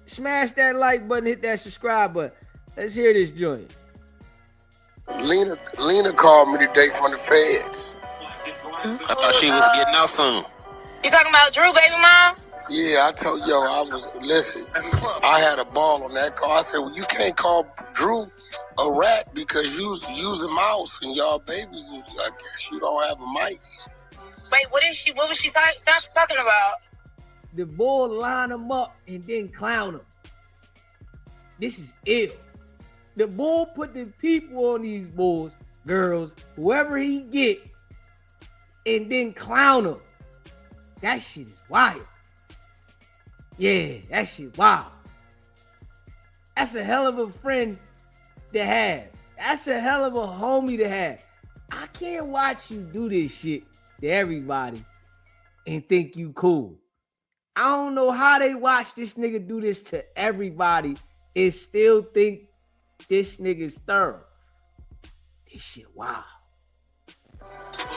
Smash that like button, hit that subscribe button. Let's hear this joint. Lena called me today from the feds. I thought she was getting out soon. You talking about Drew, baby mom? Yeah, I told listen, I had a ball on that call. I said, well, you can't call Drew a rat because you use a mouse and y'all babies, I guess you don't have a mice. Wait, what was she talking about? The bull line him up and then clown him. This is ill. The bull put the people on these bulls, girls, whoever he get, and then clown them. That shit is wild. Yeah, that shit wild. That's a hell of a friend to have. That's a hell of a homie to have. I can't watch you do this shit to everybody and think you cool. I don't know how they watch this nigga do this to everybody and still think this nigga's thorough. This shit wild.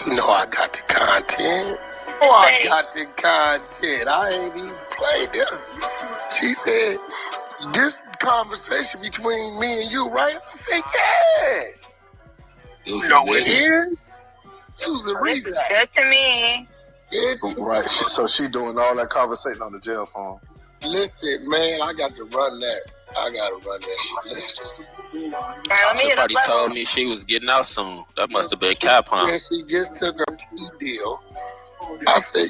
You know I got the content. I got the content. I ain't even played this. She said, this conversation between me and you, right? I said, yeah. You know what it is? Use the This is good to me. Right. So she doing all that conversation on the jail phone. Listen, man, I got to run that. I got to run that shit. Listen. Somebody told me she was getting out soon. That must have been cap, huh? Yeah, she just took her plea deal.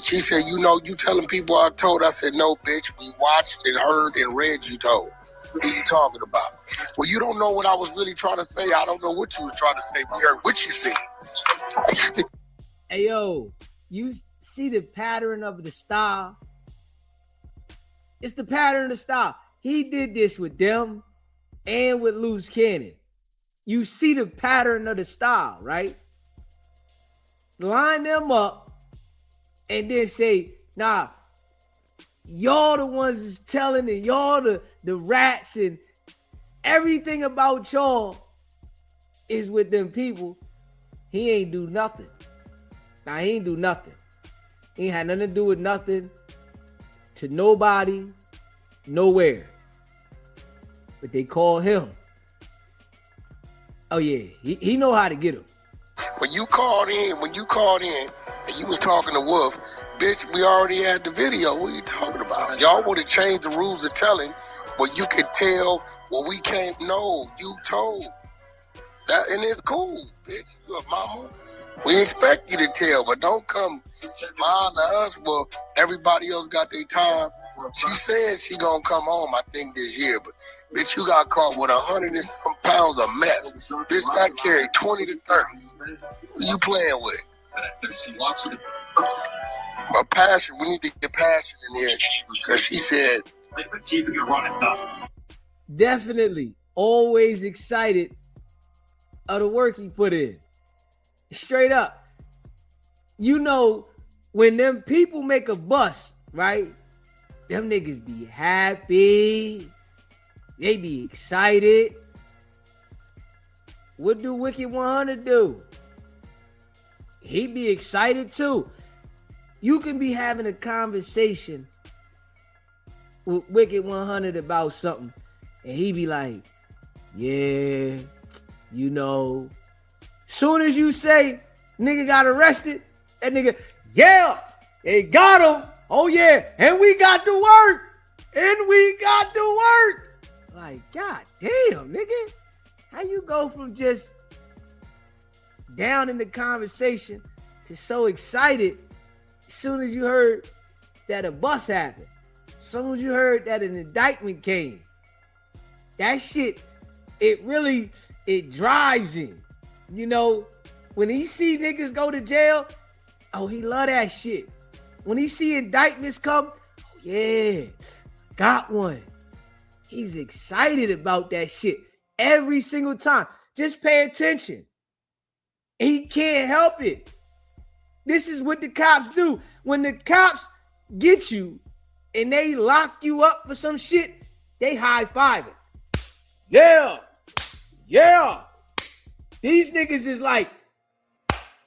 She said, you know, you telling people I told. I said, no, bitch. We watched and heard and read you told. What are you talking about? Well, you don't know what I was really trying to say. I don't know what you was trying to say. We heard what you said. Hey, yo, you see the pattern of the style? It's the pattern of the style. He did this with them and with Loose Cannon. You see the pattern of the style, right? Line them up and then say, nah, y'all the ones is telling and y'all the rats and everything about y'all is with them people. He ain't do nothing. Now, he ain't do nothing. He ain't had nothing to do with nothing to nobody, nowhere. But they call him. Oh, yeah. He know how to get him. When you called in and you was talking to Wolf, bitch, we already had the video. What are you talking about? Y'all want to change the rules of telling what you can tell, what we can't know. You told. That, and it's cool, bitch. You a mama. We expect you to tell, but don't come lying to us. Well, everybody else got their time. She said she gonna come home, I think, this year, but bitch, you got caught with 100 and some pounds of meth. Bitch, I carried 20 to 30. Who you playing with? My passion, we need to get passion in here, because she said. Definitely always excited of the work he put in. Straight up. You know, when them people make a bust, right? Them niggas be happy. They be excited. What do Wicked100 do? He be excited too. You can be having a conversation with Wicked100 about something, and he be like, yeah, you know. Soon as you say nigga got arrested, that nigga, yeah, they got him. Oh yeah, and we got to work. Like, god damn, nigga. How you go from just down in the conversation to so excited as soon as you heard that a bust happened? As soon as you heard that an indictment came. That shit, it drives him. You know, when he see niggas go to jail, oh, he love that shit. When he see indictments come, oh, yeah, got one. He's excited about that shit every single time. Just pay attention. He can't help it. This is what the cops do. When the cops get you and they lock you up for some shit, they high-five it. Yeah. Yeah. These niggas is like,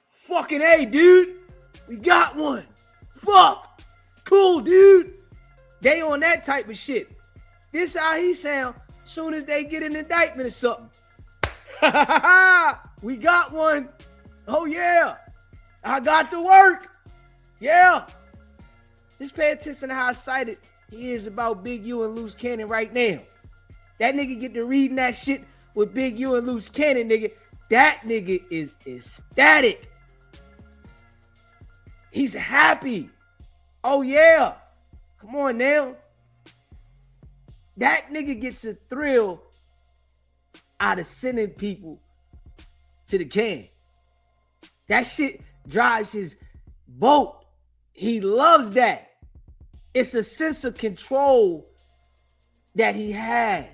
fucking A, dude. We got one. Fuck. Cool, dude. They on that type of shit. This how he sound soon as they get an indictment or something. We got one. Oh yeah, I got to work. Yeah. Just pay attention to how excited he is about Big U and Loose Cannon right now. That nigga get to reading that shit with Big U and Loose Cannon, nigga. That nigga is ecstatic. He's happy. Oh yeah. Come on now. That nigga gets a thrill out of sending people to the can. That shit drives his boat. He loves that. It's a sense of control that he has.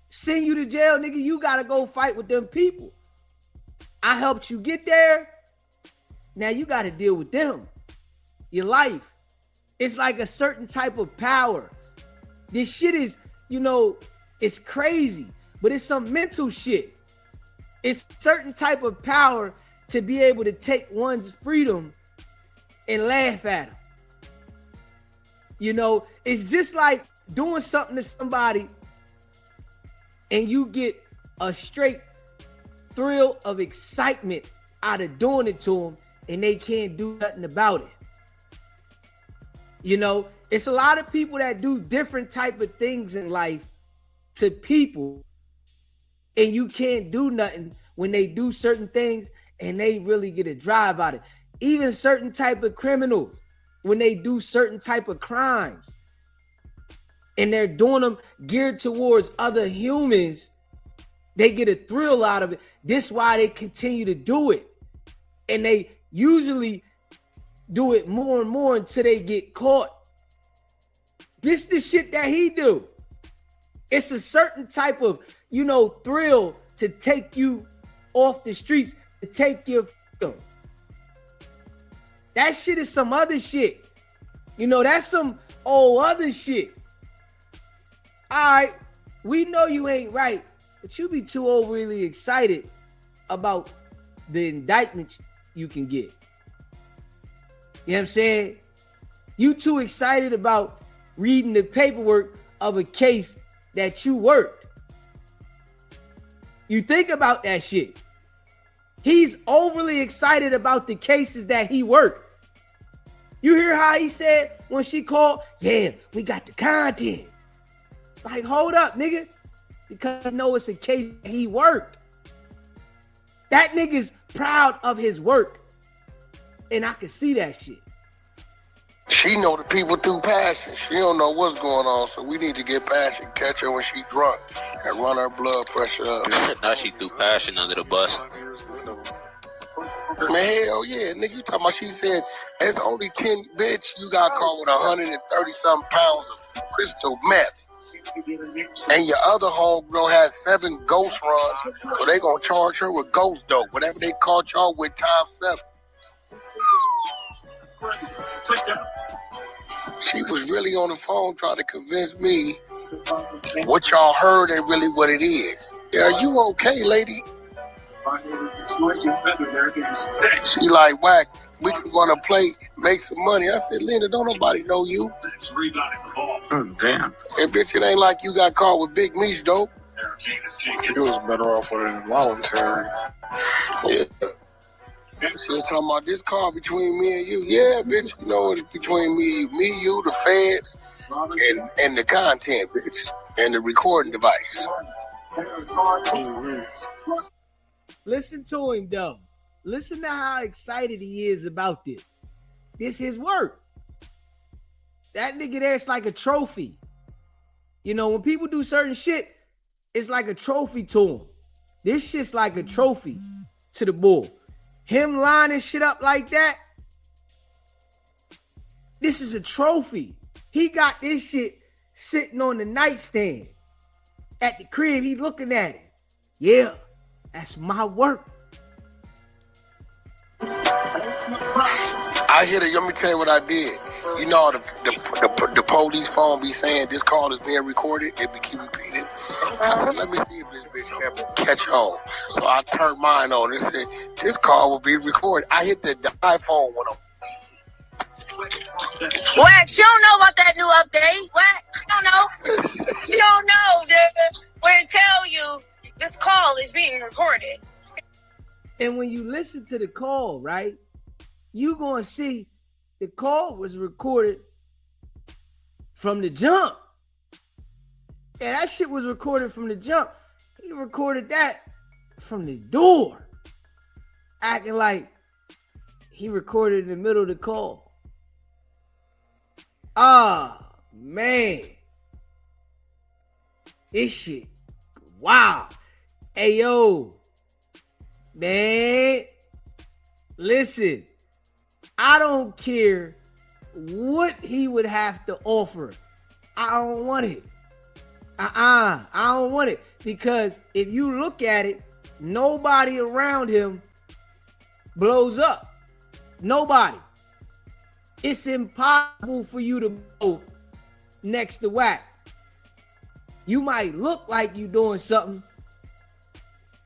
Send you to jail, nigga, you gotta go fight with them people. I helped you get there. Now you gotta deal with them. Your life. It's like a certain type of power. This shit is, it's crazy, but it's some mental shit. It's certain type of power to be able to take one's freedom and laugh at them. It's just like doing something to somebody and you get a straight thrill of excitement out of doing it to them and they can't do nothing about it. It's a lot of people that do different type of things in life to people and you can't do nothing when they do certain things and they really get a drive out of it. Even certain type of criminals, when they do certain type of crimes and they're doing them geared towards other humans, they get a thrill out of it. This is why they continue to do it. And they usually do it more and more until they get caught. This is the shit that he do. It's a certain type of, thrill to take you off the streets, to take your freedom. That shit is some other shit. That's some old other shit. All right, we know you ain't right, but you be too overly excited about the indictment you can get. You know what I'm saying? You too excited about reading the paperwork of a case that you worked. You think about that shit. He's overly excited about the cases that he worked. You hear how he said when she called, yeah, we got the content. Like, hold up, nigga. Because I know it's a case that he worked. That nigga's proud of his work. And I can see that shit. She know the people through passion. She don't know what's going on, so we need to get passion, catch her when she drunk, and run her blood pressure up. Now she threw passion under the bus. Man, hell yeah, nigga, you talking about, she said, it's only 10, bitch, you got caught with 130-something pounds of crystal meth. And your other homegirl has 7 ghost runs, so they gonna charge her with ghost dope, whatever they caught y'all with times 7. She was really on the phone trying to convince me what y'all heard ain't really what it is. Are you okay, lady? She like, Wack, we can run a play, make some money. I said, Linda, don't nobody know you. Damn. Hey, bitch, it ain't like you got caught with big meat, dope. He was better off with an involuntary. Yeah. She was talking about this car between me and you. Yeah, bitch, you know it's between me, you, the feds, and the content, bitch, and the recording device. Listen to him, though. Listen to how excited he is about this. This his work. That nigga there, it's like a trophy. When people do certain shit, it's like a trophy to him. This shit's like a trophy to the bull. Him lining shit up like that, this is a trophy. He got this shit sitting on the nightstand at the crib. He looking at it. Yeah, that's my work. I hit it. Let me tell you what I did. You know, the police phone be saying this call is being recorded. It be keep repeating. I said, let me see if this bitch can catch on. So I turned mine on. It said, this call will be recorded. I hit the iPhone one on. Wack, she don't know about that new update. Wack, I don't know. call is being recorded. And when you listen to the call, right, you gonna see the call was recorded from the jump. Yeah, that shit was recorded from the jump. He recorded that from the door, acting like he recorded in the middle of the call. Ah, man. This shit, wow. Hey, yo, man, listen, I don't care what he would have to offer. I don't want it. I don't want it. Because if you look at it, nobody around him blows up. Nobody. It's impossible for you to go next to Wack. You might look like you doing something,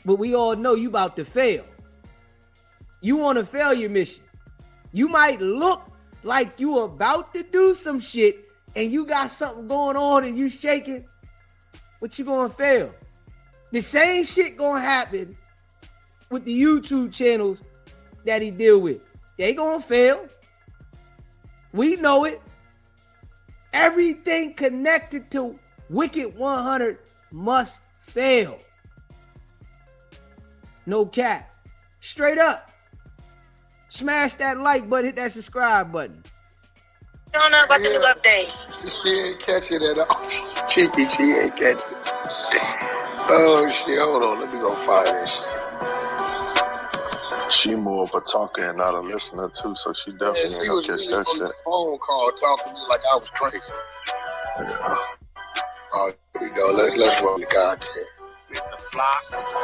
but we all know you about to fail. You want to fail your mission. You might look like you about to do some shit and you got something going on and you shaking, but you gonna fail. The same shit gonna happen with the YouTube channels that he deal with. They gonna fail. We know it. Everything connected to Wicked100 must fail. No cap. Straight up. Smash that like button, hit that subscribe button. I don't know about the new update. She ain't catching it at all. Cheeky, she ain't catching it. Oh shit, hold on, let me go find this shit. She more of a talker and not a listener too, so she definitely ain't gonna catch that on shit. the phone call talking to me like I was crazy. Yeah. Oh, here we go. Let's run the content. I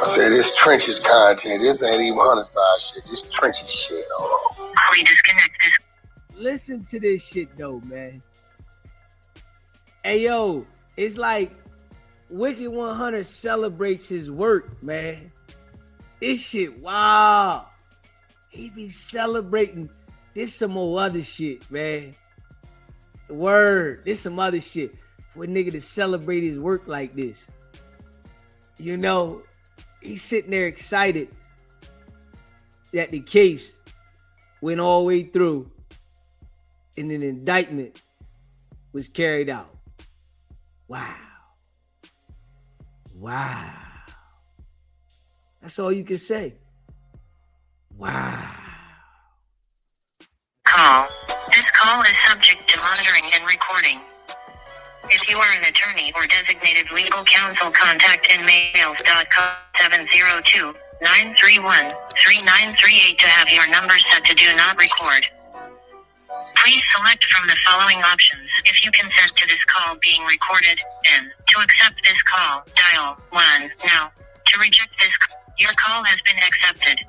said this trenches content. This ain't even hunter side shit. This trenches shit. Hold on. We disconnect this. Listen to this shit though, man. Hey yo, it's like Wicked100 celebrates his work, man. This shit, wow. He be celebrating. This some more other shit, man. Word, this some other shit. For a nigga to celebrate his work like this. You know, he's sitting there excited that the case went all the way through and an indictment was carried out. Wow. Wow. That's all you can say. Wow. Call. This call is subject to monitoring and recording. If you are an attorney or designated legal counsel, contact inmails.com 702-931-3938 to have your number set to do not record. Please select from the following options. If you consent to this call being recorded, then to accept this call, dial 1 now. To reject this call, your call has been accepted.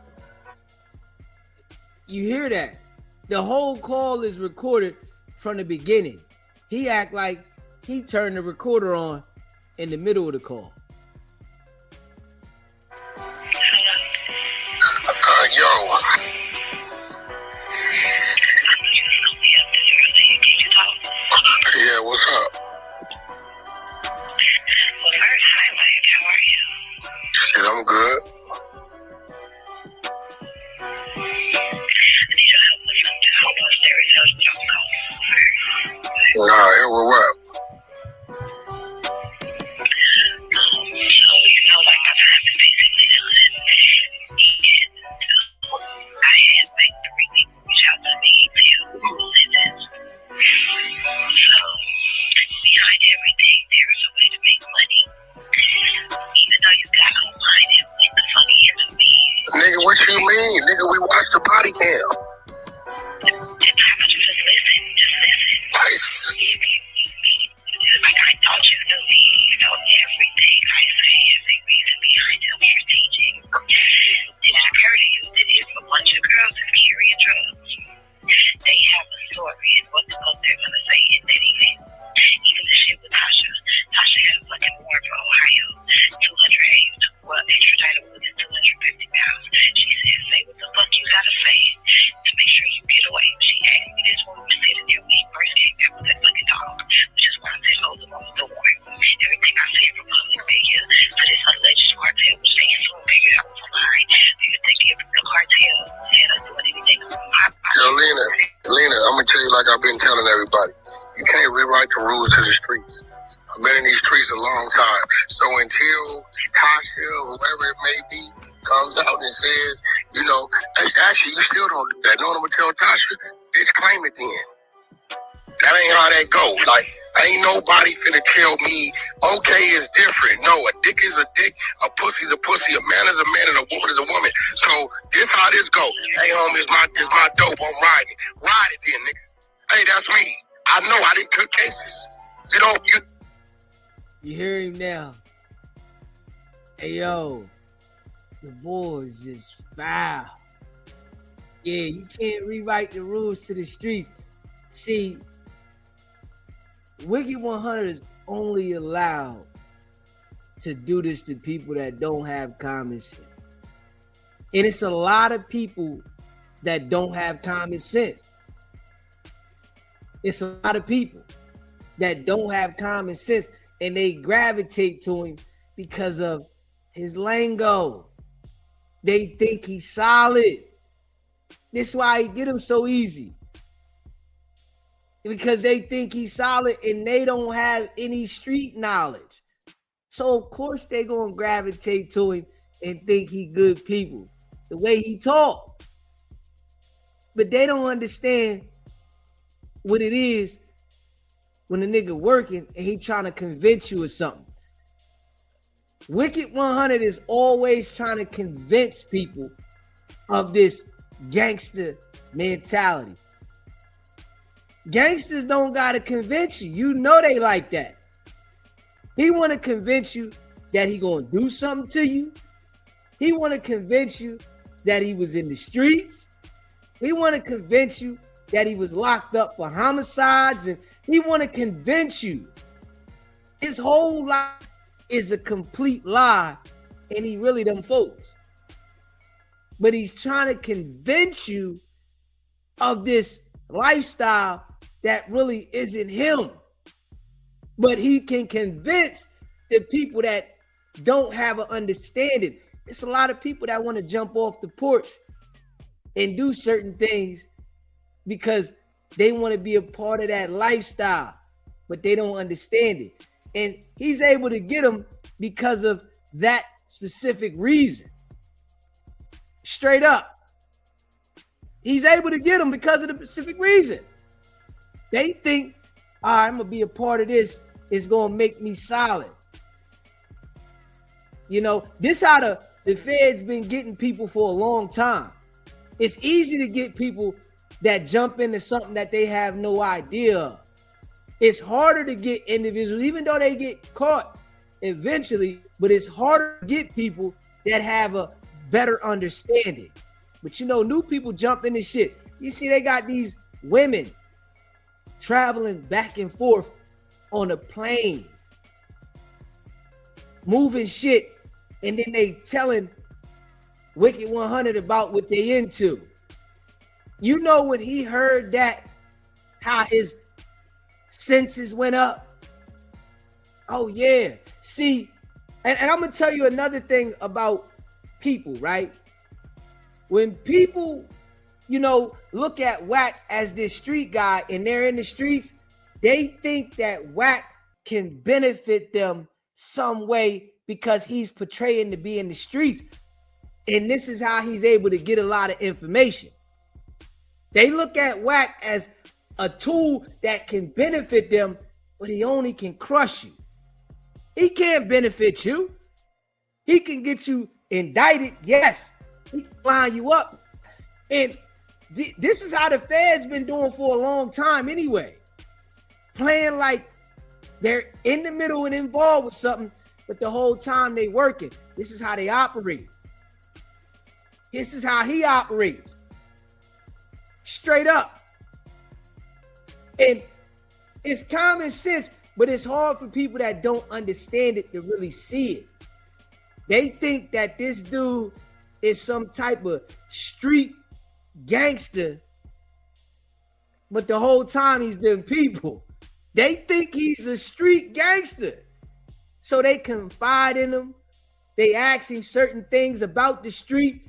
You hear that? The whole call is recorded from the beginning. He act like he turned the recorder on in the middle of the call. Yo. Yeah, what's up? Well, first, hi, Mike. How are you? Shit, I'm good. I need your help with something. Hold on, stay with us. Don't call. Nah, here we're what? the rules to the streets. I've been in these streets a long time. So until Tasha, whoever it may be, comes out and says, you know, actually, you still don't do that. Know what I'm going to tell Tasha? Bitch, claim it then. That ain't how that go. Like, ain't nobody finna tell me, okay, it's different. No, a dick is a dick, a pussy's a pussy, a man is a man, and a woman is a woman. So this how this go. Hey, homie, it's my dope. I'm riding. Ride it then, nigga. Hey, that's me. I know I didn't took cases. You hear him now. Hey, yo, the boys just foul. Yeah, you can't rewrite the rules to the streets. See, Wicked100 is only allowed to do this to people that don't have common sense. And it's a lot of people that don't have common sense. It's a lot of people that don't have common sense, and they gravitate to him because of his lingo. They think he's solid. This is why he get him so easy. Because they think he's solid and they don't have any street knowledge. So of course they're gonna gravitate to him and think he good people. The way he talk. But they don't understand what it is when a nigga working and he trying to convince you of something. Wicked100 is always trying to convince people of this gangster mentality. Gangsters don't gotta convince you. You know they like that. He want to convince you that he gonna do something to you. He want to convince you that he was in the streets. He want to convince you that he was locked up for homicides, and he want to convince you his whole life is a complete lie, and he really them folks. But he's trying to convince you of this lifestyle that really isn't him. But he can convince the people that don't have an understanding. It's a lot of people that want to jump off the porch and do certain things because they want to be a part of that lifestyle, but they don't understand it. And he's able to get them because of that specific reason. Straight up. He's able to get them because of the specific reason. They think, all right, I'm going to be a part of this. It's going to make me solid. You know, this how the Fed's been getting people for a long time. It's easy to get people that jump into something that they have no idea of. It's harder to get individuals, even though they get caught eventually, but it's harder to get people that have a better understanding. But you know, new people jump into shit. You see, they got these women traveling back and forth on a plane, moving shit, and then they telling Wicked100 about what they into. You know, when he heard that, how his senses went up. Oh yeah. See, and I'm gonna tell you another thing about people, right? When people, you know, look at Wack as this street guy and they're in the streets, they think that Wack can benefit them some way because he's portraying to be in the streets. And this is how he's able to get a lot of information. They look at Wack as a tool that can benefit them, but he only can crush you. He can't benefit you. He can get you indicted, yes. He can line you up. And this is how the Fed's been doing for a long time anyway. Playing like they're in the middle and involved with something, but the whole time they working. This is how they operate. This is how he operates. Straight up. And it's common sense, but it's hard for people that don't understand it to really see it. They think that this dude is some type of street gangster, but the whole time he's them people. They think he's a street gangster. So they confide in him. They ask him certain things about the street.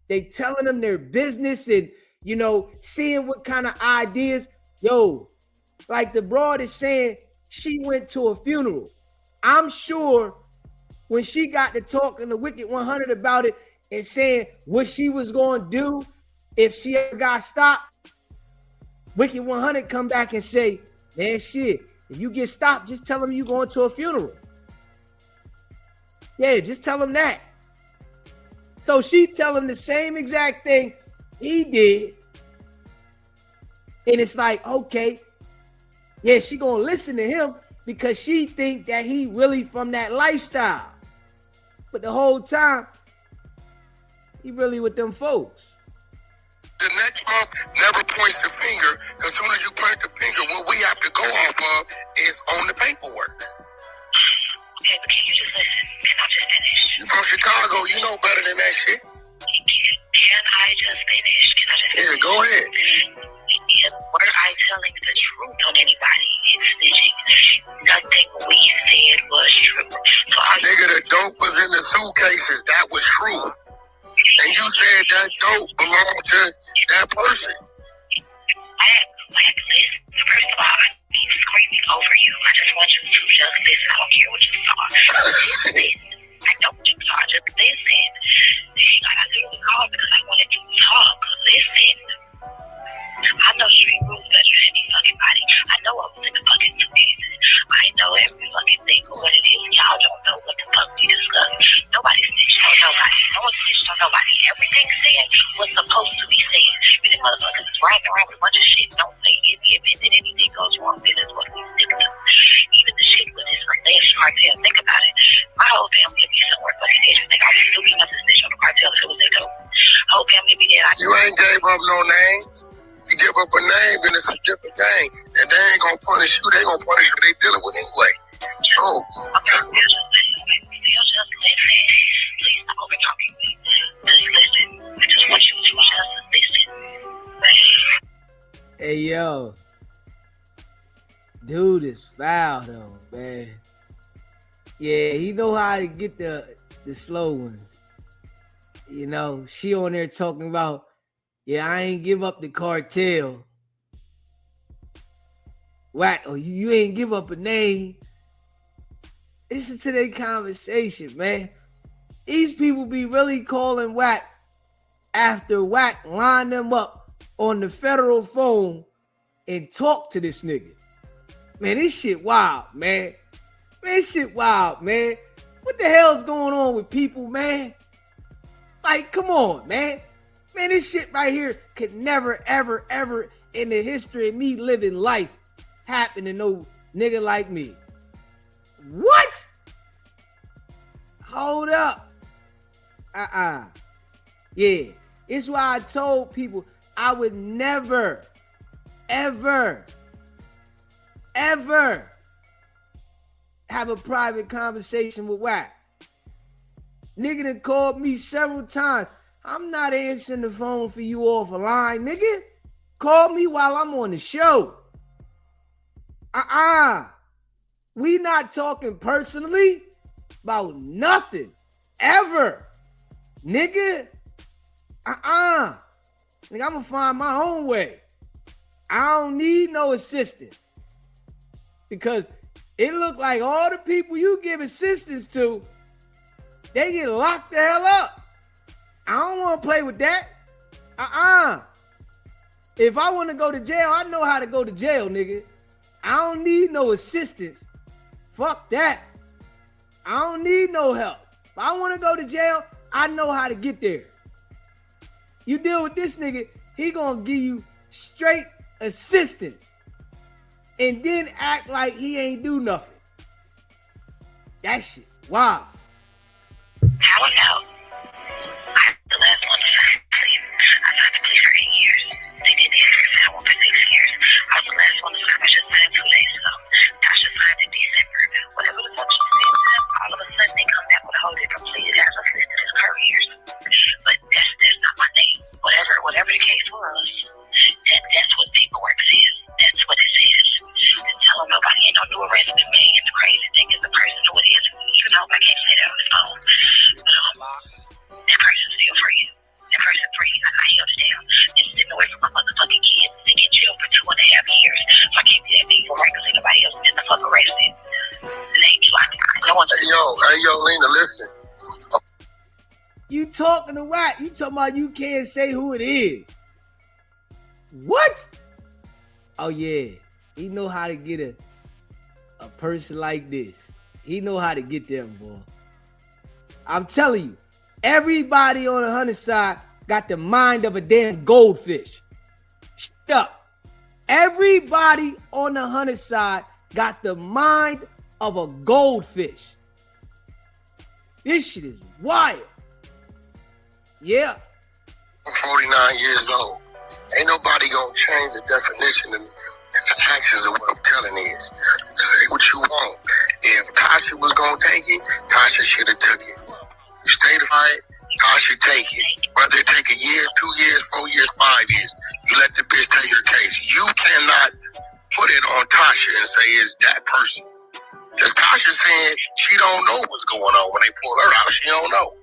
They telling them their business and, you know, seeing what kind of ideas. Yo, like the broad is saying, she went to a funeral. I'm sure when she got to talking to Wicked100 about it and saying what she was going to do if she ever got stopped, Wicked100 come back and say, man, shit, if you get stopped, just tell them you going to a funeral. Yeah, just tell them that. So she tell him the same exact thing he did. And it's like, okay, yeah, she gonna listen to him because she think that he really from that lifestyle. But the whole time, he really with them folks. The next month never points the finger. As soon as you point the finger, what we have to go off of is on the paperwork. Okay, but can you just listen? Can I just finish? You from Chicago, you know better than that shit. Can I just finish? Can I just finish? Yeah, go ahead. Were I telling the truth on anybody? It's snitching. Nothing we said was true. So Nigga, the dope was in the suitcases. That was true. And you said that dope belonged to that person. Wack, listen. First of all, I keep screaming over you. I just want you to just listen. I don't care what you saw. Just listen. I know what you saw. Just listen. I literally called because I wanted to talk. Listen. I know street rules better than any fucking body. I know I was in the fucking suitcases. I know every fucking thing of what it is. Y'all don't know what the fuck we discussed. Nobody snitched on nobody. No one snitched on nobody. Everything said was supposed to be said. You think motherfuckers is riding around with a bunch of shit don't say in the event that anything goes wrong, this is what we stick to. Even the shit with this alleged cartel, think about it. My whole family would be somewhere fucking dead. You think I was stupid enough to snitch on the cartel if it was their dope? Whole family would be dead. You ain't gave up no name. You give up a name, then it's a different thing. And they ain't gonna punish you. They gonna punish who they dealing with anyway. So, Okay, still just listen. Please stop over talking me. Just listen. I just want you to just listen. Hey, yo. Dude is foul, though, man. Yeah, he know how to get the slow ones. You know, she on there talking about, yeah, I ain't give up the cartel. Wack, oh, you ain't give up a name. Listen to their conversation, man. These people be really calling Wack after Wack line them up on the federal phone and talk to this nigga. Man, this shit wild, man. Man, this shit wild, man. What the hell's going on with people, man? Like, come on, man. Man, this shit right here could never, ever, ever in the history of me living life happen to no nigga like me. What? Hold up. Yeah. It's why I told people I would never, ever, ever have a private conversation with Wack. Nigga done called me several times. I'm not answering the phone for you off a line, nigga. Call me while I'm on the show. We not talking personally about nothing. Ever. Nigga. Nigga, I'm gonna find my own way. I don't need no assistance. Because it look like all the people you give assistance to, they get locked the hell up. I don't want to play with that. If I want to go to jail, I know how to go to jail, nigga. I don't need no assistance. Fuck that. I don't need no help. If I want to go to jail, I know how to get there. You deal with this nigga, he gonna give you straight assistance and then act like he ain't do nothing. That shit, wow. How about the last one to sign the police? I signed the police for 8 years. They didn't answer if I won for 6 years. I was the last one to sign. I just signed 2 days ago. Tasha signed in December. Whatever the fuck she said to them, all of a sudden they come back with a whole different plea that has us listed as careers. But that's not my name. Whatever the case was, that's what paperwork says. That's what it says. And tell them nobody ain't no new arrest than me. And the crazy thing is the person who it is, you know, I can't say that on the phone. want you. Hey, yo, Lena, listen. You talking to Wack? You talking about you can't say who it is? What? Oh yeah, he know how to get a person like this. He know how to get them, boy. I'm telling you, everybody on the 100 side got the mind of a damn goldfish. Shut up. Everybody on the 100 side got the mind of a goldfish. This shit is wild. Yeah. I'm 49 years old. Ain't nobody gonna change the definition and the actions of what I'm telling is. Say what you want. If Tasha was gonna take it, Tasha should have took it. You stayed right, Tasha take it. Whether it take a year, 2 years, 4 years, 5 years, you let the bitch take her case. You cannot put it on Tasha and say it's that person. Because Tasha saying she don't know what's going on when they pull her out. She don't know.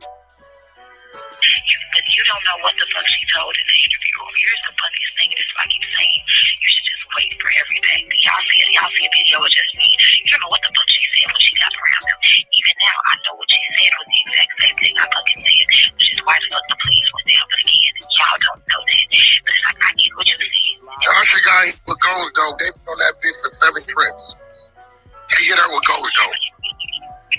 But you don't know what the fuck she told in the interview. Here's the funniest thing, is like you saying, you should just wait for everything. Y'all see a video with just me. You don't know what the fuck she said when she got around him. Even now, I know what she said was the exact same thing I fucking said, which is why the fuck the police went down. But again, y'all don't know that. But it's like, I get what you said. Tasha got hit with Ghost Dog. They been on that bitch for 7 trips. She hit her with Ghost Dog.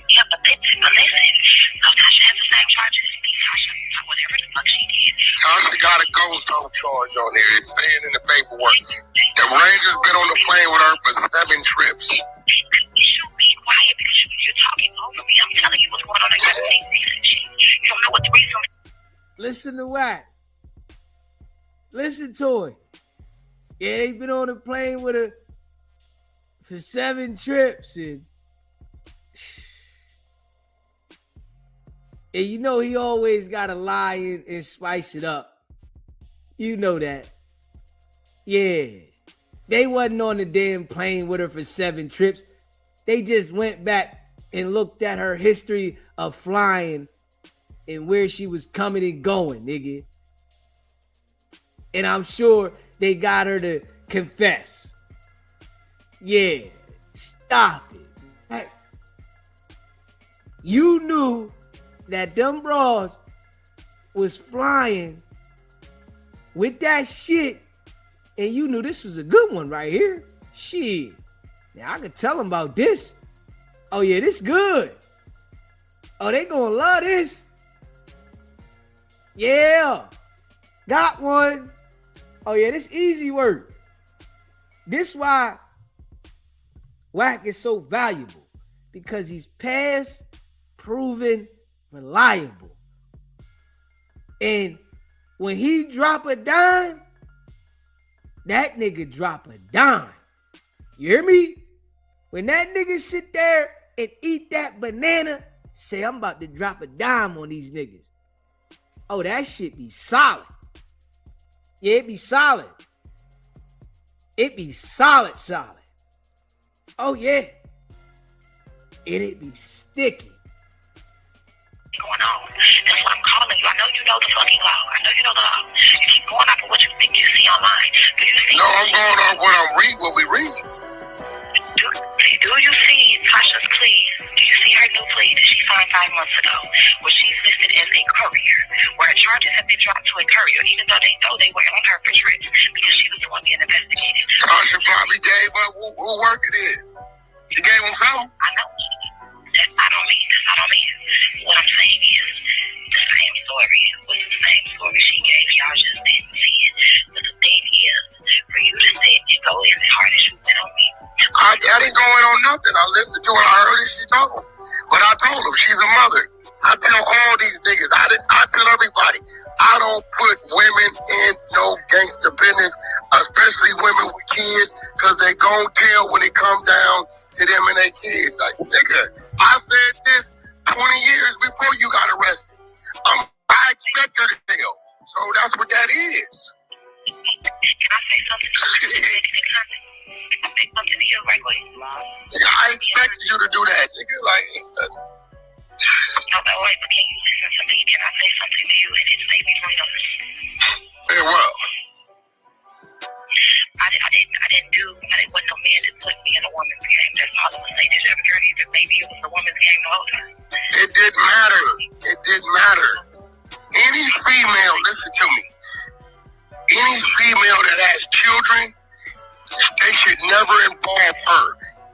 Yeah, but listen, so Tasha has the same charges as me. Tasha, whatever the fuck she did. Tasha got a Ghost Dog charge on there. It's saying in the paperwork. The Rangers been on the plane with her for 7 trips. You should be quiet because you're talking over me. I'm telling you what's going on. I got to say recent shit. You don't know what the reason. Listen to Wack. Listen to it. Yeah, they been on the plane with her for 7 trips and you know he always gotta lie and spice it up. You know that. Yeah. They wasn't on the damn plane with her for 7 trips. They just went back and looked at her history of flying and where she was coming and going, nigga. And I'm sure they got her to confess. Yeah. Stop it. Hey. You knew that them bras was flying with that shit, and you knew this was a good one right here. Shit. Now I could tell them about this. Oh yeah, this good. Oh, they gonna love this. Yeah. Got one. Oh yeah, this easy work. This why Wack is so valuable, because he's past proven reliable. And when he drop a dime, that nigga drop a dime. You hear me? When that nigga sit there and eat that banana, say I'm about to drop a dime on these niggas. Oh, that shit be solid. Yeah, it be solid. It be solid. Oh yeah. And it be sticky. Going on. That's why I'm calling you. I know you know the fucking law. I know you know the law. You keep going off of what you think you see online. Do you see? No, I'm going off what we read. Do you see Tasha's plea? Do you see her new plea that she signed 5 months ago, where she's listed as a courier, where her charges have been dropped to a courier, even though they know they were on her for trips because she was the one being investigated. Tasha probably gave her who work it is. She gave him something. I know. That's not on me. What I'm saying is, the same story was the same story she gave. Y'all just didn't see it. But the thing is, for you to sit and go in as hard as you went on me. I didn't go in on nothing. I listened to her. I heard it. She told. But I told her she's a mother. I tell all these niggas. I tell everybody. I don't put women in no gangster business, especially women with kids, because they gon' tell when it comes down to them and their kids. Like, nigga, I said this 20 years before you got arrested. I expect her to tell. So that's what that is. Can I say something to you? Can I say something to you right quick? Yeah, I expected you to do that, nigga. Like, No, wait, but can you listen to me? Can I say something to you and it save me from nothing? hey, well, I didn't wasn't no man that put me in a woman's game. That's all I'm gonna say. Did you ever hear anything maybe it was the woman's game the whole time. It didn't matter. It didn't matter. Any female, listen to me. Any female that has children, they should never involve her.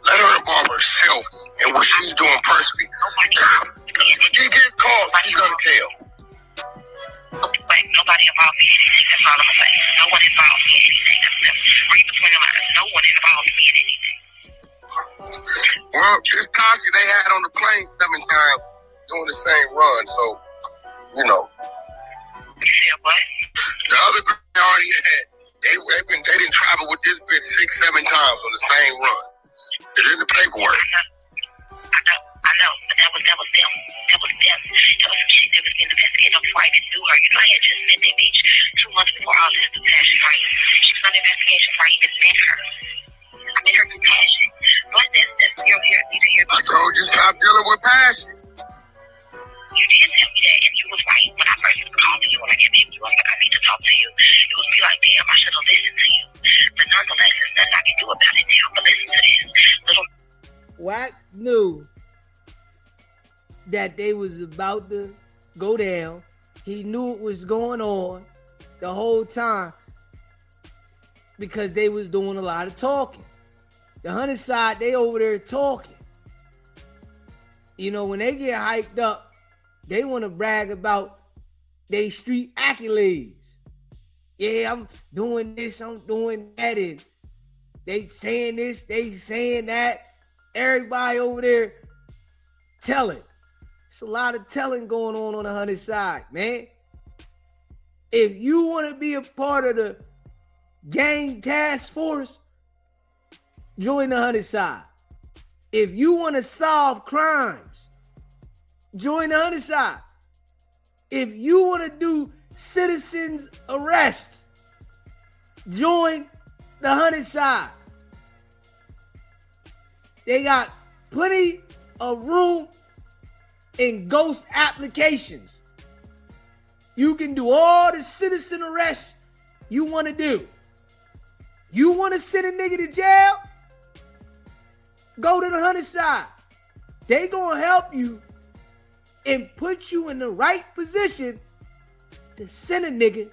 Let her involve herself in what she's doing personally. She gets called, she's gonna tell. Like, nobody involved me in anything. That's all I'm gonna say. No one involved me in anything. Read between the lines. No one involved me in anything. Well, this Tasha they had on the plane 7 times doing the same run, so, you know. You said what? The other girl they already had, they didn't travel with this bitch 6, 7 times on the same run. It's in the paperwork. I know, but that was them. That was them. That was some shit that was being investigated before I even knew her. You know, I had just met that bitch 2 months before all this through Passion, right? She was under investigation before I even met her. I met her through Passion. But that's neither here. I told you stop dealing with Passion. You did tell me that, and you was right. When I first called you, when I came in, you was like, I need to talk to you. It was me like, damn, I should have listened to you. But nonetheless, there's nothing I can do about it now. But listen to this. Little Wack knew that they was about to go down. He knew what was going on the whole time because they was doing a lot of talking. The 100 side, they over there talking. You know, when they get hyped up, they want to brag about they street accolades. Yeah, I'm doing this, I'm doing that, and they saying this, they saying that. Everybody over there telling. It's a lot of telling going on the 100 side, man. If you want to be a part of the gang task force, join the 100 side. If you want to solve crimes, join the 100 side. If you want to do citizens arrest, join the 100 side. They got plenty of room in ghost applications. You can do all the citizen arrests you want to do. You want to send a nigga to jail? Go to the 100 side. They gonna help you and put you in the right position to send a nigga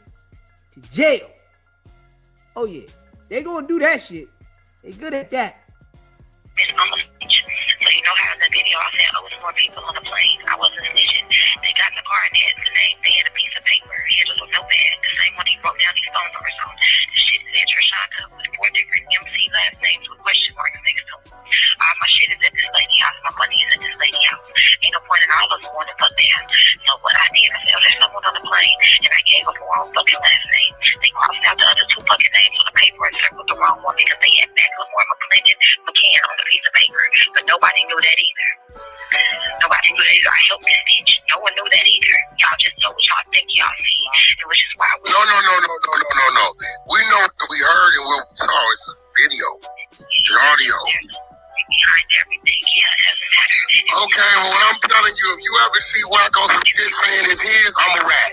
to jail. Oh yeah, they gonna do that shit. They good at that. It's almost so you know how in the video I said, oh, it's more people on the plane. I wasn't snitching. They got in the car and they had the name. They had a piece of paper. He had a little notepad. The same one he wrote down these phone numbers on. The shit said Trishaka with 4 different MC last names with question marks next to them. All my shit is at this lady house. My money is at this lady house. Ain't no point in all of us going to fuck there. So what I did, I said, oh, there's someone on the plane. And I gave up the wrong fucking last name. They crossed out the other 2 fucking names on the paper and circled the wrong one because they had Macklemore, McCann on the piece of paper. But nobody knew that either. Nobody knew that either. I helped this bitch. No one knew that either. Y'all just know what y'all think y'all see. And which is why we... No. We know what we heard and what we saw. It's a video. It's audio. Behind everything. Yeah, it hasn't happened. Okay, well, what I'm telling you, if you ever see Wack on some shit saying it's his, I'm a rat.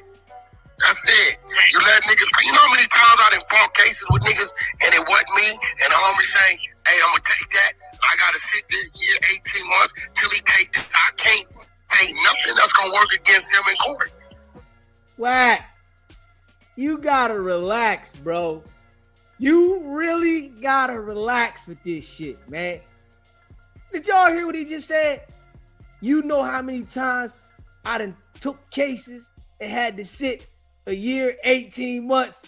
That's it. You let niggas... You know how many times I done fought cases with niggas and it wasn't me and the homie say, hey, I'm gonna take that. I gotta sit this year, 18 months, till he take this. I can't take nothing that's gonna work against him in court. Wack, you gotta relax, bro. You really gotta relax with this shit, man. Did y'all hear what he just said? You know how many times I done took cases and had to sit a year, 18 months.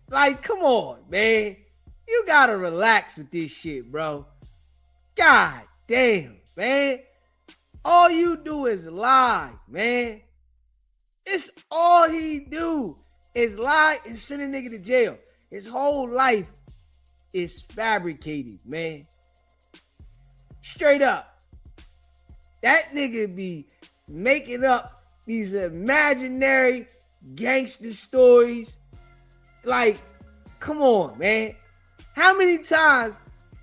Like, come on, man. You gotta relax with this shit, bro. God damn, man. All you do is lie, man. It's all he do is lie and send a nigga to jail. His whole life is fabricated, man. Straight up. That nigga be making up these imaginary gangster stories. Like, come on, man. How many times,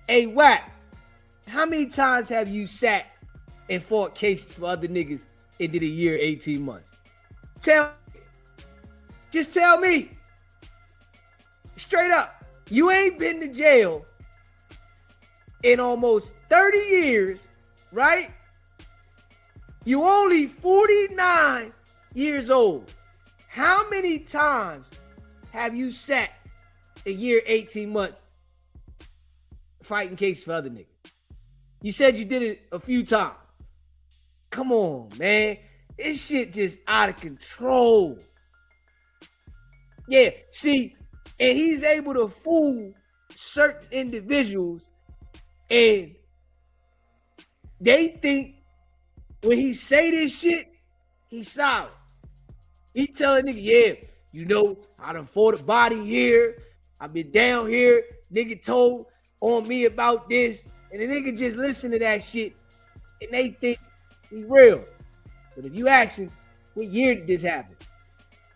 hey, Wack, how many times have you sat and fought cases for other niggas and did a year, 18 months? Just tell me. Straight up. You ain't been to jail in almost 30 years, right? You only 49 years old. How many times have you sat a year, 18 months fighting cases for other niggas? You said you did it a few times. Come on, man. This shit just out of control. Yeah, see, and he's able to fool certain individuals, and they think when he say this shit, he's solid. He telling nigga, yeah, you know, I done fought a body here. I've been down here. Nigga told on me about this. And the nigga just listen to that shit and they think he real. But if you ask him, what year did this happen?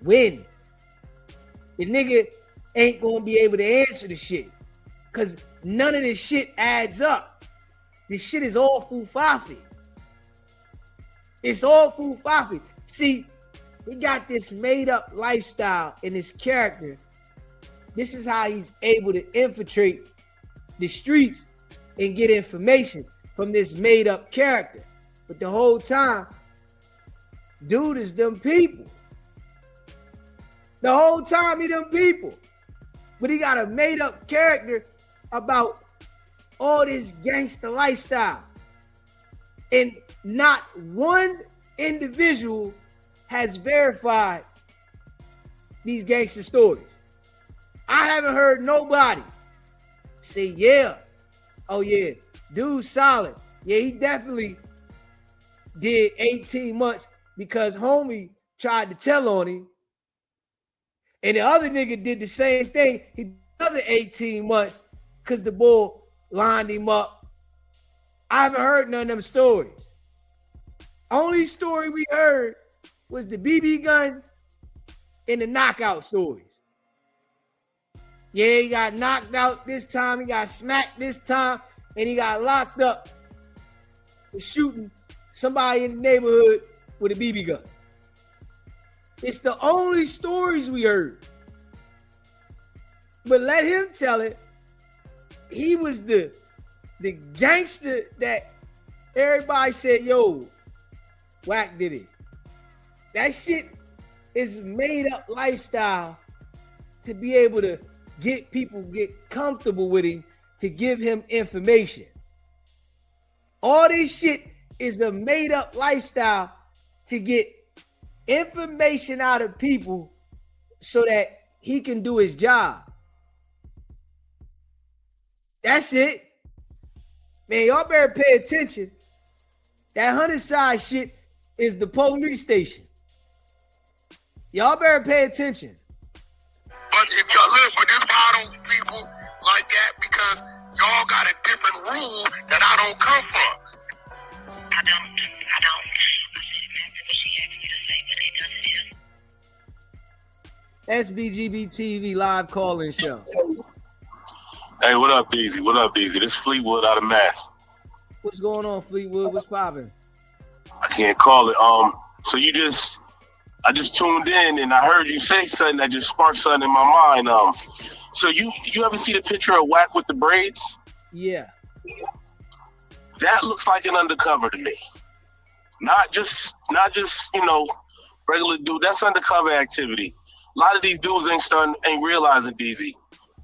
When? The nigga ain't gonna be able to answer the shit. Cause none of this shit adds up. This shit is all fufafi. It's all fufafi. See, he got this made up lifestyle in his character. This is how he's able to infiltrate the streets and get information from this made up character. But the whole time, dude is them people. The whole time he them people. But he got a made up character about all this gangster lifestyle. And not one individual has verified these gangster stories. I haven't heard nobody say, yeah, oh yeah, dude solid. Yeah, he definitely did 18 months because homie tried to tell on him. And the other nigga did the same thing. He did another 18 months because the bull lined him up. I haven't heard none of them stories. Only story we heard was the BB gun and the knockout stories. Yeah, he got knocked out this time, he got smacked this time, and he got locked up for shooting somebody in the neighborhood with a BB gun. It's the only stories we heard. But let him tell it. He was the gangster that everybody said, yo, Wack did it. That shit is made up lifestyle to be able to get people get comfortable with him to give him information. All this shit is a made up lifestyle to get information out of people so that he can do his job. That's it. Man, y'all better pay attention. That 100 side shit is the police station. Y'all better pay attention. But if y'all look, but this why I don't people like that, because y'all got a different rule that I don't come from. I don't. I said exactly what she asked me to say, but it does it is. SBGB TV live call-in show. Hey, what up, DEEZY? What up, DEEZY? This Fleetwood out of Mass. What's going on, Fleetwood? What's popping? I can't call it. So I just tuned in and I heard you say something that just sparked something in my mind. So you ever see the picture of Wack with the braids? Yeah. That looks like an undercover to me. Not just regular dude. That's undercover activity. A lot of these dudes ain't realizing, DEEZY.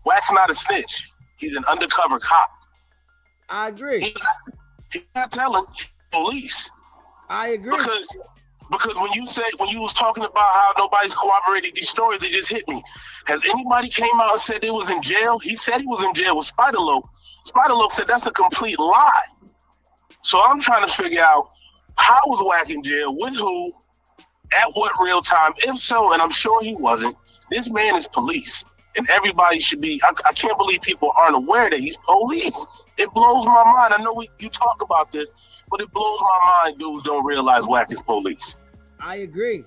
Wack's not a snitch. He's an undercover cop. I agree. He's not telling police. I agree. Because when you was talking about how nobody's corroborated these stories, it just hit me. Has anybody came out and said they was in jail? He said he was in jail with Spider-Lo. Spider-Lo said that's a complete lie. So I'm trying to figure out how was Wack in jail, with who, at what real time? If so, and I'm sure he wasn't, this man is police. And everybody should be, I can't believe people aren't aware that he's police. It blows my mind. I know you talk about this, but it blows my mind dudes don't realize Wack is police. I agree.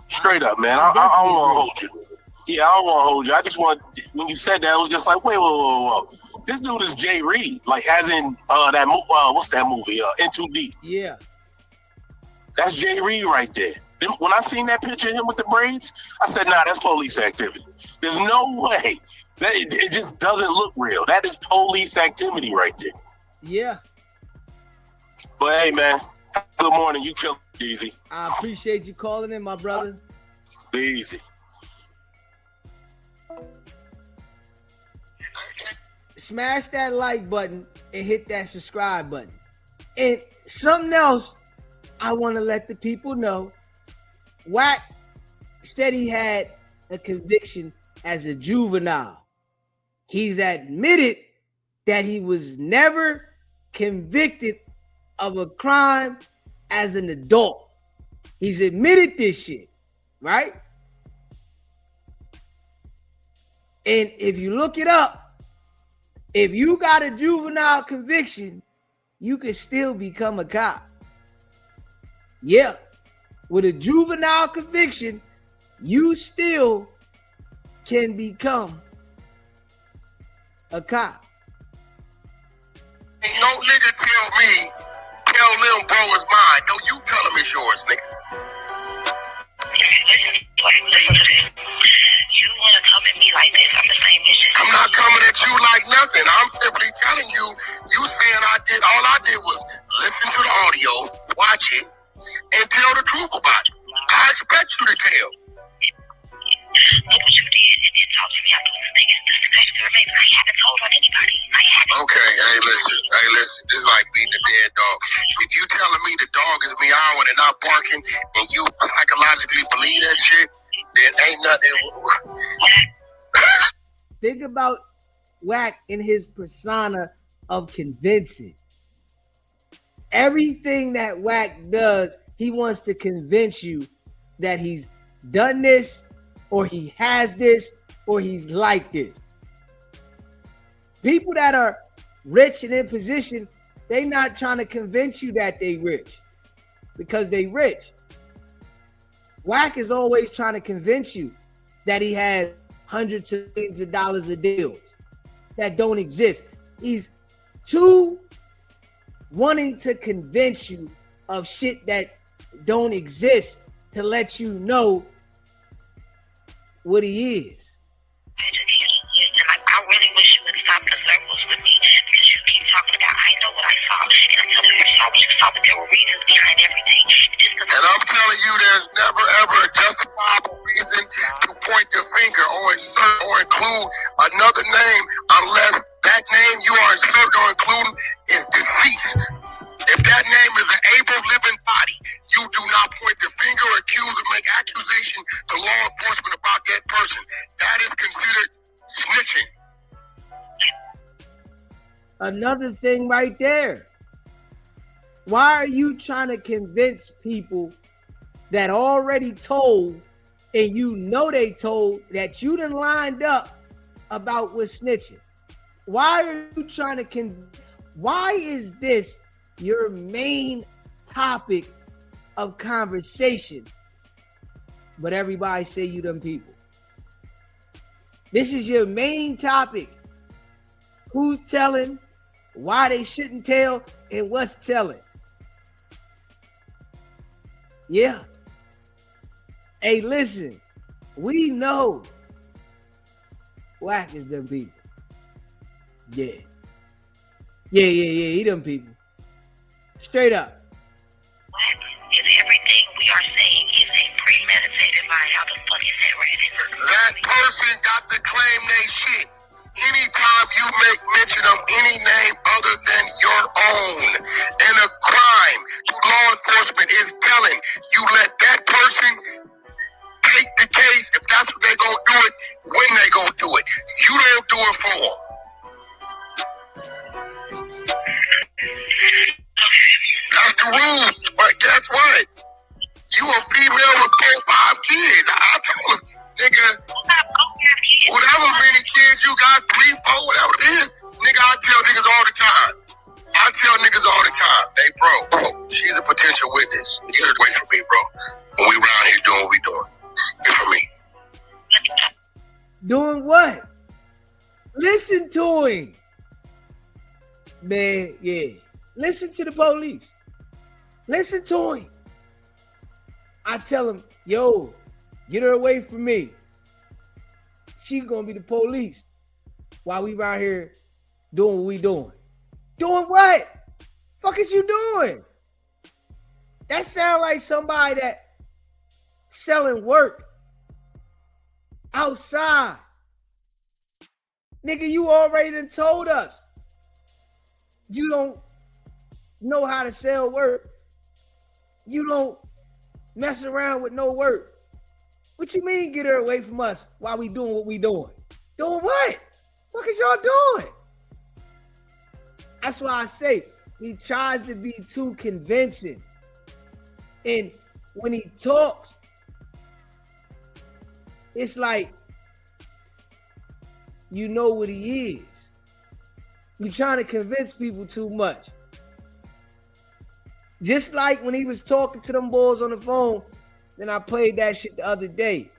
Straight up, man. I don't want to hold you. Yeah, I don't want to hold you. I just want, when you said that, it was just like, wait, whoa. This dude is Jay Reed, like as in that what's that movie? In Too Deep. Yeah. That's Jay Reed right there. Then when I seen that picture of him with the braids, I said, nah, that's police activity. There's no way. It just doesn't look real. That is police activity right there. Yeah. But hey, man, good morning. You killed DEEZY. I appreciate you calling in, my brother. DEEZY. Smash that like button and hit that subscribe button. And something else I want to let the people know. Wack said he had a conviction as a juvenile. He's admitted that he was never convicted of a crime as an adult. He's admitted this shit, right? And if you look it up, if you got a juvenile conviction, you can still become a cop. Yeah. With a juvenile conviction, you still can become a cop. Ain't no nigga tell them bro is mine. No, you tell him it's yours, nigga. Listen, you want to come at me like this? I'm the same bitch. I'm not coming at you like nothing. I'm simply telling you, you saying all I did was listen to the audio, watch it, and tell the truth about it. I expect you to tell. Look what you did and then talk to me after the thing. This is the remains. I haven't told on anybody. I haven't. Okay, hey, listen. This is like beating a dead dog. If you telling me the dog is meowing and not barking, and you psychologically believe that shit, then ain't nothing. Think about Wack in his persona of convincing. Everything that Wack does, he wants to convince you that he's done this, or he has this, or he's like this. People that are rich and in position, they not trying to convince you that they rich because they rich. Wack is always trying to convince you that he has hundreds of millions of dollars of deals that don't exist. He's too wanting to convince you of shit that don't exist to let you know what he is. I really wish you would stop the circles with me because you keep talking about I know what I saw and I tell you you saw what you saw, but there were reasons behind everything. And I'm telling you, there's never ever a justifiable reason to point the finger or insert or include another name unless that name you are inserting or including is deceased. If that name is an able living body, you do not point the finger, accuse, or make accusation to law enforcement about that person. That is considered snitching. Another thing right there. Why are you trying to convince people that already told and you know they told that you done lined up about with snitching? Why are you trying to why is this your main topic of conversation, but everybody say you them people? This is your main topic. Who's telling, why they shouldn't tell, and what's telling. Yeah. Hey, listen, we know Wack is them people. Yeah. Yeah, he them people. Straight up. If everything we are saying is a premeditated lie, how the fuck is that right? That person got to claim they shit. Anytime you make mention of any name other than your own and a crime, law enforcement is telling you let that person take the case if that's what they gonna do it, when they gonna do it. You don't do it for them. That's the rules, but guess what? You a female with 4, 5 kids. I told him, nigga, whatever many kids you got, 3, 4, whatever it is, nigga, I tell niggas all the time. Hey, bro, she's a potential witness. Get her away from me, bro. When we around here doing what we doing. Get from me. Doing what? Listen to him. Man, yeah. Listen to the police. Listen to him. I tell him, yo, get her away from me. She gonna be the police while we around here doing what we doing. Doing what? Fuck is you doing? That sound like somebody that selling work outside. Nigga, you already done told us you don't know how to sell work. You don't mess around with no work. What you mean get her away from us while we doing what we doing? Doing what? What is y'all doing? That's why I say he tries to be too convincing. And when he talks, it's like you know what he is. You're trying to convince people too much. Just like when he was talking to them boys on the phone, then I played that shit the other day.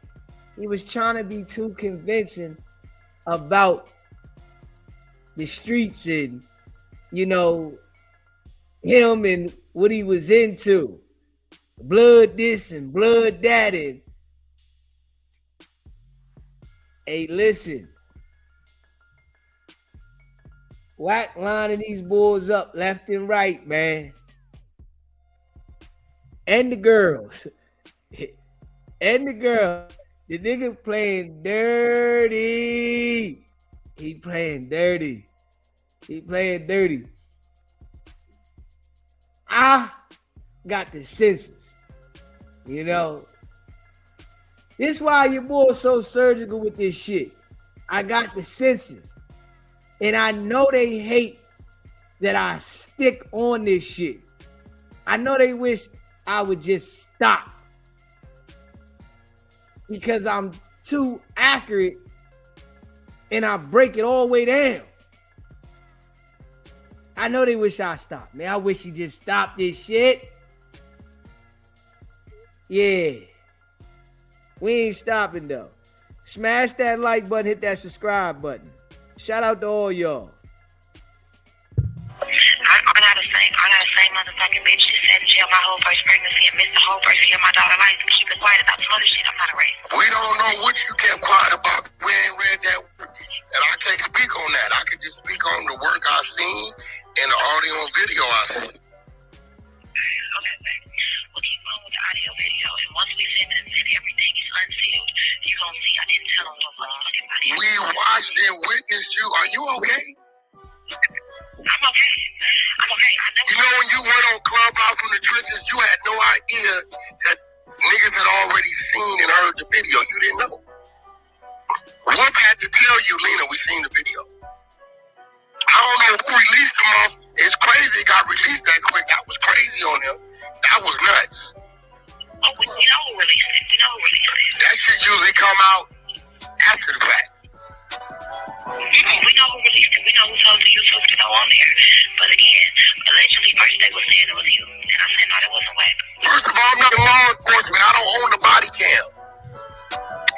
He was trying to be too convincing about the streets and, you know, him and what he was into. Blood this and blood that. And hey, listen. Wack lining these boys up left and right, man. And the girls. And the girl. The nigga playing dirty. He playing dirty. He playing dirty. I got the senses. You know. This is why your boy's so surgical with this shit. I got the senses. And I know they hate that I stick on this shit. I know they wish I would just stop. Because I'm too accurate and I break it all the way down. I know they wish I stopped. Man, I wish you just stopped this shit. Yeah. We ain't stopping though. Smash that like button, hit that subscribe button. Shout out to all y'all. I got the same motherfucking bitch that sat in jail my whole first pregnancy and missed the whole first year of my daughter's life and keep it quiet about some other shit. I'm not a racist. We don't know what you kept quiet about. We ain't read that work. And I can't speak on that. I can just speak on the work I seen and the audio and video I seen. Okay, we'll keep on with the audio video. And once we send it and everything is unsealed, you're going to see I didn't tell them no motherfucking body. We watched and witnessed you. Are you okay? I'm okay. I'm okay. I know. You know when you went on Clubhouse from the trenches, you had no idea that niggas had already seen and heard the video. You didn't know. Whoop had to tell you, Lena, we seen the video. I don't know who released them off. It's crazy it got released that quick. That was crazy on him. That was nuts. Oh, we know who released it. We know who released it. That shit usually come out after the fact. We know who released it. We know who told the YouTube to go on there. But again, allegedly, first they were saying it was you. And I said, no, that wasn't Wack. First of all, I'm not law enforcement. I don't own the body cam.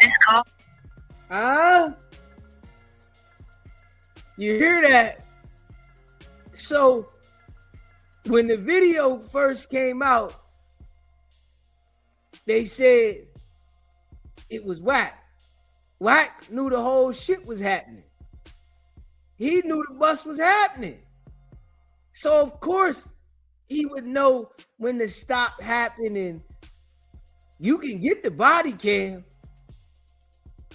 This call. You hear that? So when the video first came out, they said it was Wack. Wack knew the whole shit was happening. He knew the bust was happening. So of course he would know when to stop happening. You can get the body cam,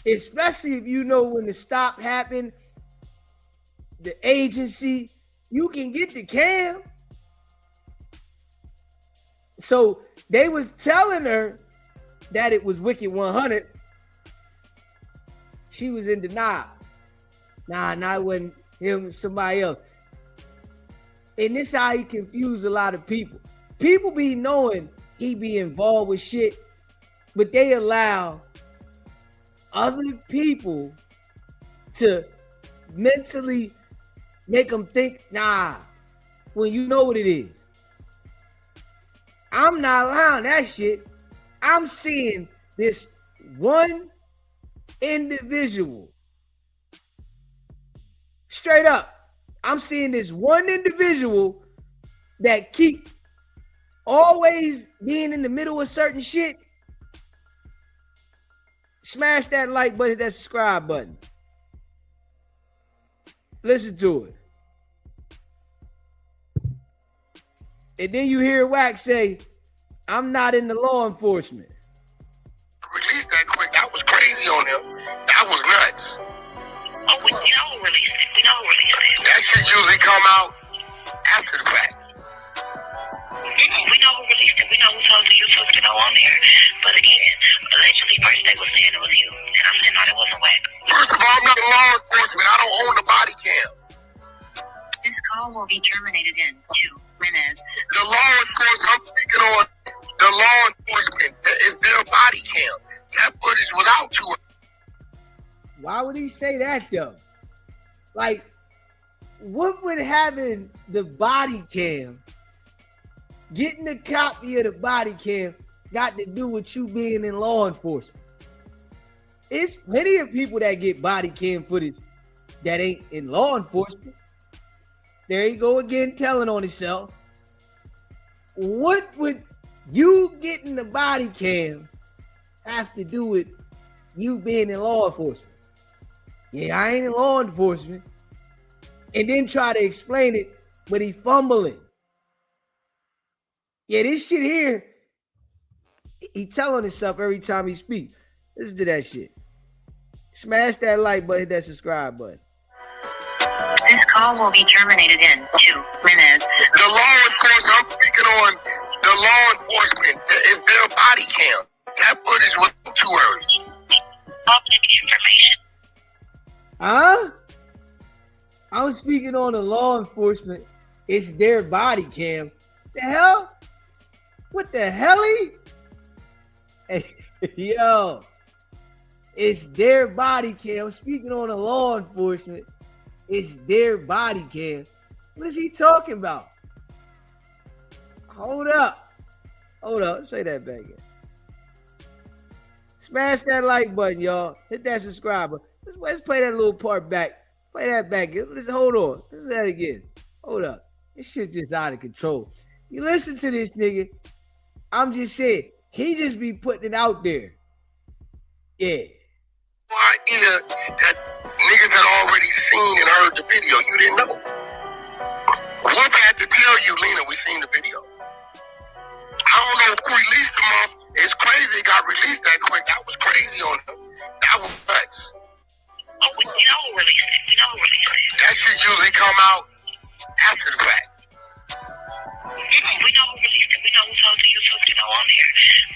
especially if you know when to stop happening. The agency, you can get the cam. So they was telling her that it was Wicked100. She was in denial. Nah, it wasn't him, somebody else. And this how he confused a lot of people. People be knowing he be involved with shit, but they allow other people to mentally make them think, nah, when you know what it is. I'm not allowing that shit. I'm seeing this one individual. Straight up. I'm seeing this one individual that keep always being in the middle of certain shit. Smash that like button, that subscribe button. Listen to it. And then you hear Wack say, I'm not in the law enforcement. Release that quick. That was crazy on him. That was nuts. Oh, we know who released it. We know who released it. That shit usually come out after the fact. We know who released it. We know who told you to go on there. But again, allegedly, first they was saying it was you. And I said, no, that wasn't Wack. First of all, I'm not law enforcement. I don't own the body cam. This call will be terminated in 2 minutes. The law enforcement, I'm speaking on the law enforcement. It's their body cam. That footage was out to it. Why would he say that though? Like, what would having the body cam, getting a copy of the body cam, got to do with you being in law enforcement? It's plenty of people that get body cam footage that ain't in law enforcement. There you go again, telling on himself. What would you getting the body cam have to do with you being in law enforcement? Yeah, I ain't in law enforcement. And then try to explain it, but he fumbling. Yeah, this shit here, he telling himself every time he speaks. Listen to that shit. Smash that like button, hit that subscribe button. This call will be terminated in 2 minutes. The law enforcement, I'm speaking on the law enforcement. It's their body cam. That footage was too early. Public information. Huh? I'm speaking on the law enforcement. It's their body cam. The hell? What the helly? Hey, yo, it's their body cam. Speaking on the law enforcement, it's their body cam. What is he talking about? Hold up. Hold up. Say that back again. Smash that like button, y'all. Hit that subscribe button. Let's play that little part back. Play that back. Let's hold on. Let's do that again. Hold up. This shit just out of control. You listen to this nigga. I'm just saying, he just be putting it out there. Yeah. No idea that niggas had already seen and heard the video. You didn't know. Wolf had to tell you, Lena, we seen the video. I don't know who released them off. It's crazy it got released that quick. That was crazy on them. That was nuts. Oh, we know who released it. We know who released it. That shit usually come out after the fact. We know who released it. We know who told you to go on there.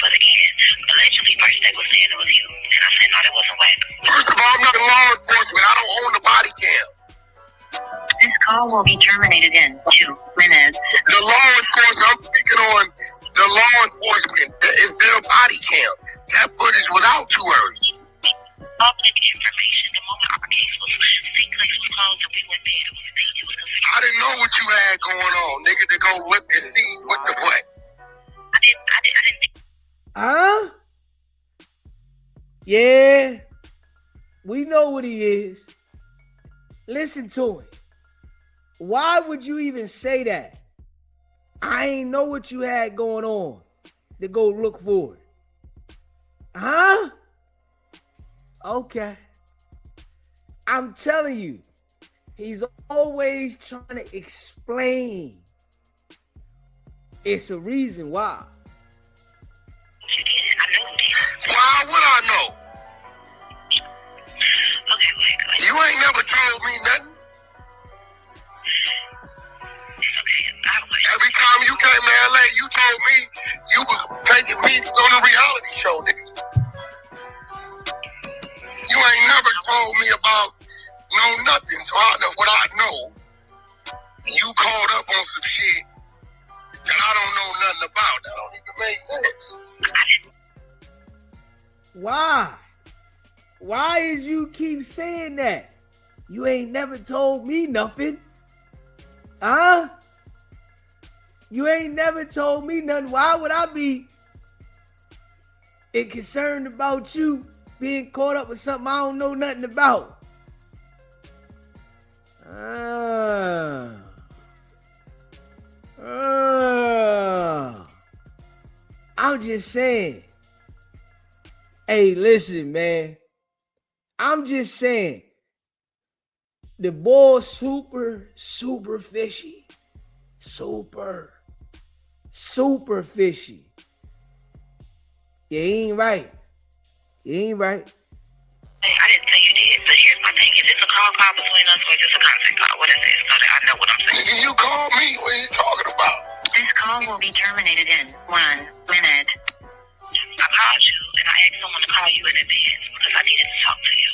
But again, allegedly, first they was saying it was you. And I said, no, that wasn't Wack. First of all, I'm not law enforcement. I don't own the body cam. This call will be terminated in 2 minutes. The law enforcement, I'm speaking on the law enforcement. It's their body cam. That footage was out too early. Public information. The moment our case was, same place was closed and we went there, it was a thing. It was considered. I didn't know what you had going on, nigga, to go whip your seat with the butt. I didn't think. Huh? Yeah. We know what he is. Listen to him. Why would you even say that? I ain't know what you had going on to go look for it. Huh? Okay. I'm telling you, he's always trying to explain. It's a reason why. You did it. I know you did. Why would I know? Okay, wait. You ain't never told me nothing. It's okay. Every time you came to LA, you told me you was taking meetings on a reality show, nigga. You ain't never told me about nothing. So I know what I know. You called up on some shit that I don't know nothing about. That don't even make sense. Why? Why is you keep saying that? You ain't never told me nothing. Huh? You ain't never told me nothing. Why would I be concerned about you being caught up with something I don't know nothing about? I'm just saying. Hey, listen, man. I'm just saying. The boy super fishy. Super fishy. Yeah, he ain't right. He ain't right. Hey, I didn't say you did, but here's my thing. Is this a call between us or is this a contact call? What is this? So that I know what I'm saying. Nigga, you called me. What are you talking about? This call will be terminated in 1 minute. I called you and I asked someone to call you in advance because I needed to talk to you.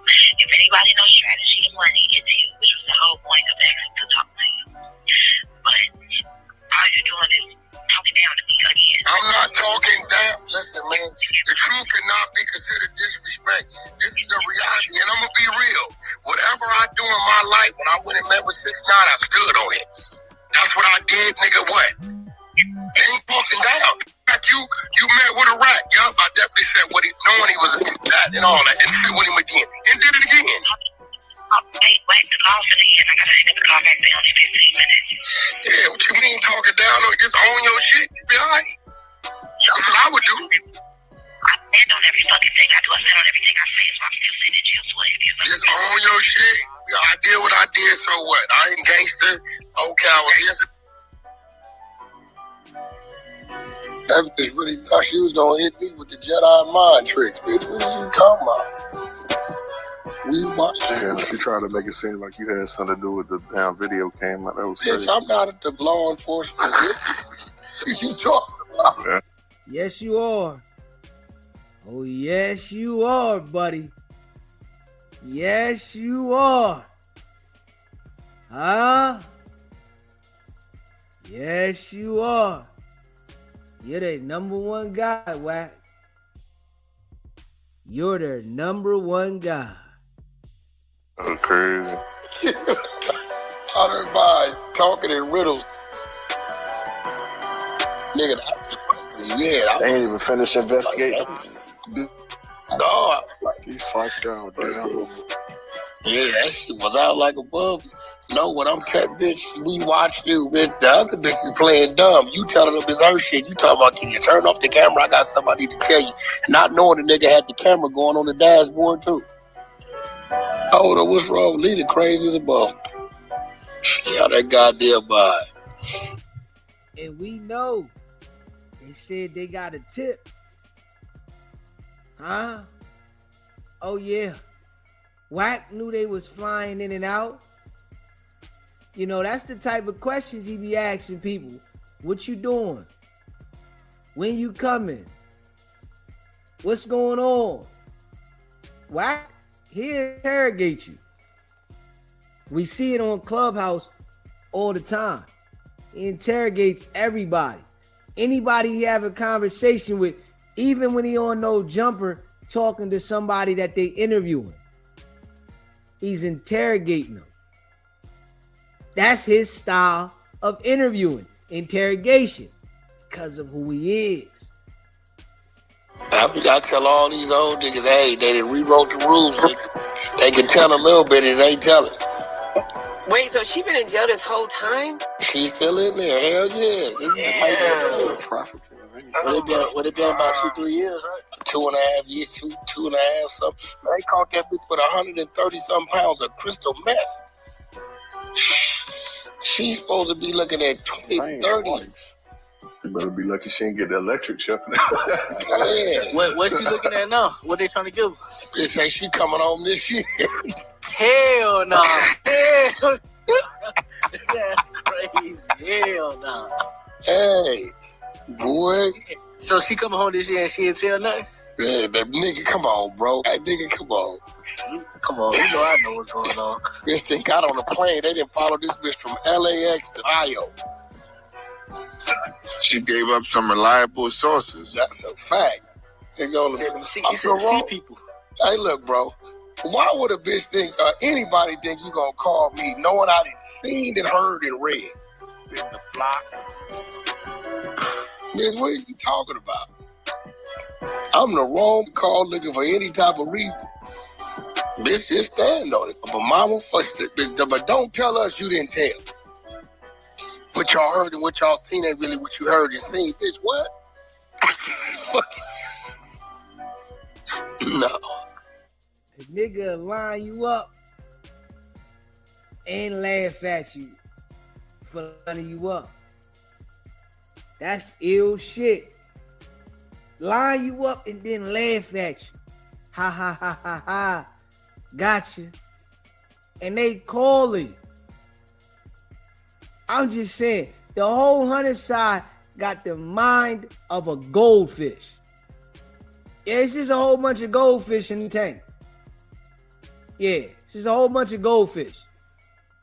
If anybody knows strategy and money, it's you, which was the whole point of asking to talk to you. But all you're doing is talking down to me again. I'm not talking down. Listen, man, the truth cannot be considered disrespect. This is the reality, and I'm gonna be real. Whatever I do in my life, when I went and met with 6ix9ine, I stood on it. That's what I did, nigga. What? Ain't talking down. You met with a rat. Yup, I definitely said what he, knowing he was that and all that, and sit with him again, and did it again. Hey, Wack, the call for the end. I gotta hang up the call back. They only 15 minutes. Yeah, what you mean talking down or just own your shit? You be alright. That's what I would do. I stand on every fucking thing I do. I stand on everything I say, so I'm still sitting in jail for it. Just own your shit. I did what I did, so what? I ain't gangster. Okay, I was yes. That bitch really thought she was gonna hit me with the Jedi mind tricks, bitch. What is you talking about? We watched. Yeah, she tried to make it seem like you had something to do with the damn video came out. That was crazy. Bitch, I'm not at the law enforcement. What you talking about? Yeah. Yes, you are. Oh, yes, you are, buddy. Yes, you are. Huh? Yes, you are. You're the number one guy, Wack. You're the number one guy. That's crazy. Everybody talking in riddles. Nigga, They ain't even finished investigating. No. He's fucked out, damn. Yeah, that shit was out like a bug. No, what I'm telling bitch, we watched you, bitch. The other bitch is playing dumb. You telling them it's her shit. You talking about, can you turn off the camera? I got somebody to tell you. Not knowing the nigga had the camera going on the dashboard, too. Oh, no, what's wrong? Leave the crazy as a buff. Yeah, that goddamn boy. And we know they said they got a tip. Huh? Oh, yeah. Wack knew they was flying in and out. You know, that's the type of questions he be asking people. What you doing? When you coming? What's going on? Wack, he'll interrogate you. We see it on Clubhouse all the time. He interrogates everybody. Anybody he have a conversation with, even when he on no jumper talking to somebody that they interviewing. He's interrogating them. That's his style of interviewing, interrogation, because of who he is. I tell all these old niggas, hey, they done rewrote the rules. They can tell a little bit and they tell it. Wait, so she been in jail this whole time? She's still in there. Hell yeah. Trafficking. Would it been about 2-3 years, right? 2.5 years, two and a half something. They caught that bitch with 130 some pounds of crystal meth. She's supposed to be looking at 20, 30. You better be lucky she didn't get the electric chef. Yeah. What you looking at now? What they trying to give? They say she coming home this year. Hell no. Hell. That's crazy. Hell no. Hey, boy. So she coming home this year and she ain't tell nothing? Yeah, that nigga, come on, bro. That nigga, come on. Come on, you know I know what's going on. Bitch, they got on a plane. They didn't follow this bitch from LAX to Ohio. She gave up some reliable sources. That's a fact. They go See people. Hey, look, bro. Why would a bitch think, anybody think you gonna call me knowing I done seen and heard and read? In the block. Bitch, what are you talking about? I'm the wrong call looking for any type of reason. Bitch, just stand on it. But mama, but don't tell us you didn't tell. What y'all heard and what y'all seen ain't really what you heard and seen. Bitch, what? No. A nigga line you up and laugh at you for lining you up. That's ill shit. line you up and then laugh at you. Ha ha ha ha ha. Gotcha. And they calling. I'm just saying, the whole 100 side got the mind of a goldfish. Yeah, it's just a whole bunch of goldfish in the tank. Yeah, it's just a whole bunch of goldfish.